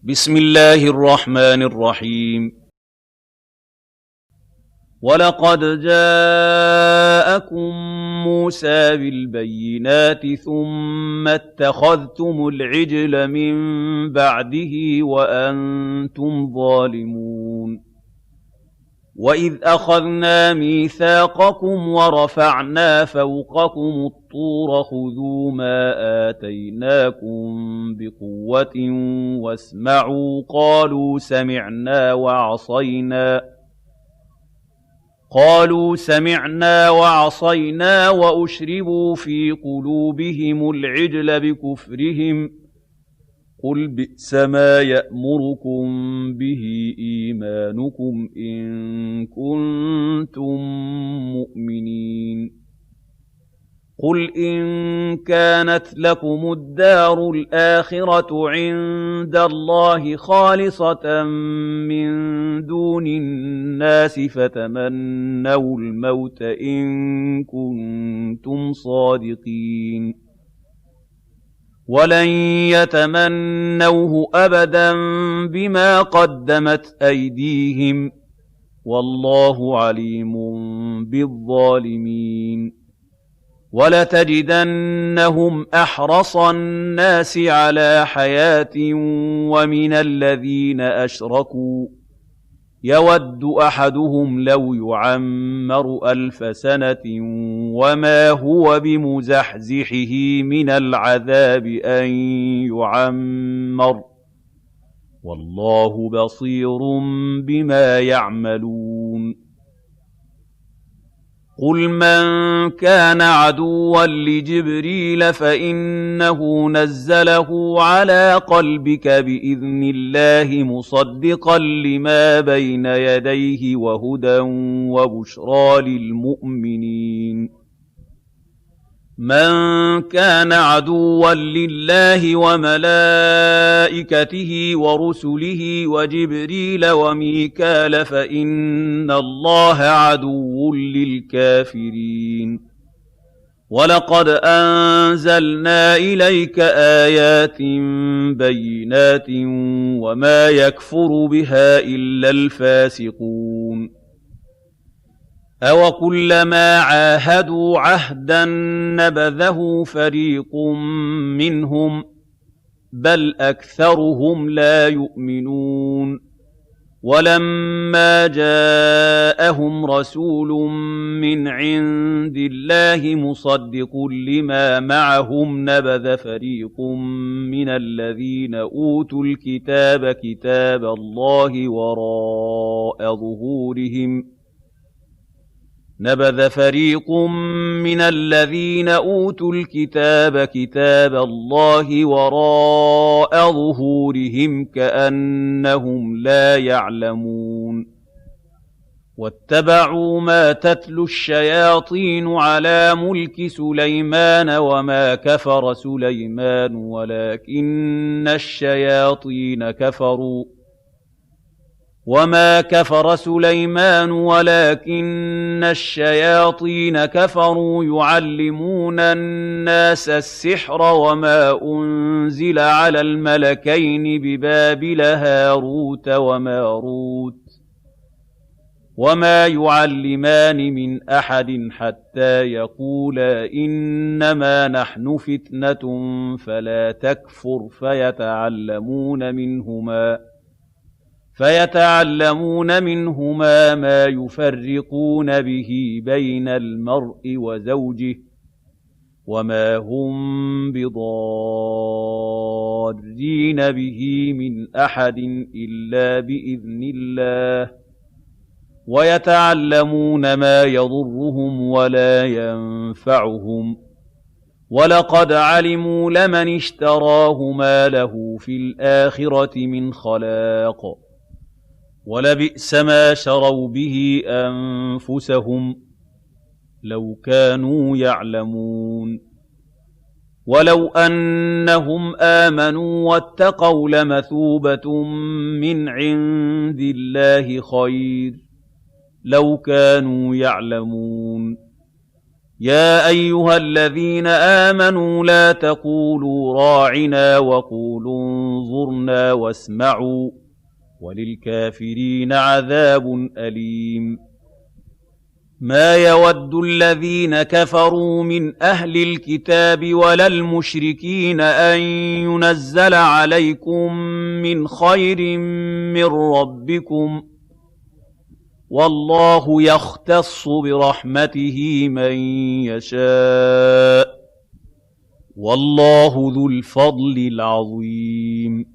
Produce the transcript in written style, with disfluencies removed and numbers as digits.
بسم الله الرحمن الرحيم. ولقد جاءكم موسى بالبينات ثم اتخذتم العجل من بعده وأنتم ظالمون. وإذ أخذنا ميثاقكم ورفعنا فوقكم الطور خذوا ما آتيناكم بقوة واسمعوا قالوا سمعنا وعصينا وأشربوا في قلوبهم العجل بكفرهم قل بئس ما يأمركم به إيمانكم إن كنتم مؤمنين. قل إن كانت لكم الدار الآخرة عند الله خالصة من دون الناس فتمنوا الموت إن كنتم صادقين. ولن يتمنوه أبدا بما قدمت أيديهم والله عليم بالظالمين. ولتجدنهم أحرص الناس على حياة ومن الذين أشركوا يود أحدهم لو يعمر 1000 سنة وما هو بمزحزحه من العذاب أن يعمر والله بصير بما يعملون. قل من كان عدوا لجبريل فإنه نزله على قلبك بإذن الله مصدقا لما بين يديه وهدى وبشرى للمؤمنين. من كان عدوا لله وملائكته ورسله وجبريل وميكال فإن الله عدو للكافرين. ولقد أنزلنا إليك آيات بينات وما يكفر بها إلا الفاسقون. أَوَكُلَّمَا عَاهَدُوا عَهْدًا نَّبَذَهُ فَرِيقٌ مِّنْهُم بَلْ أَكْثَرُهُمْ لَا يُؤْمِنُونَ. وَلَمَّا جَاءَهُمْ رَسُولٌ مِّنْ عِندِ اللَّهِ مُصَدِّقٌ لِّمَا مَعَهُمْ نَبَذَ فريق من الذين أوتوا الكتاب كتاب الله وراء ظهورهم كأنهم لا يعلمون. واتبعوا ما تتلو الشياطين على ملك سليمان وما كفر سليمان ولكن الشياطين كفروا يعلمون الناس السحر وما أنزل على الملكين ببابل هاروت وماروت وما يعلمان من أحد حتى يقولا إنما نحن فتنة فلا تكفر فيتعلمون منهما ما يفرقون به بين المرء وزوجه وما هم بضارين به من أحد إلا بإذن الله ويتعلمون ما يضرهم ولا ينفعهم ولقد علموا لمن اشتراه ما له في الآخرة من خلاق ولبئس ما شروا به أنفسهم لو كانوا يعلمون. ولو أنهم آمنوا واتقوا لمثوبة من عند الله خير لو كانوا يعلمون. يَا أَيُّهَا الَّذِينَ آمَنُوا لَا تَقُولُوا رَاعِنَا وَقُولُوا انظُرْنَا وَاسْمَعُوا ۗ وَلِلْكَافِرِينَ عَذَابٌ أَلِيمٌ مَا يَوَدُّ الَّذِينَ كَفَرُوا مِنْ أَهْلِ الْكِتَابِ وَلَا الْمُشْرِكِينَ أَن يُنَزَّلَ عَلَيْكُم مِّنْ خَيْرٍ مِّن رَّبِّكُمْ ۗ وَاللَّهُ يَخْتَصُّ بِرَحْمَتِهِ مَن يَشَاءُ ۗ وَاللَّهُ ذُو الْفَضْلِ الْعَظِيمِ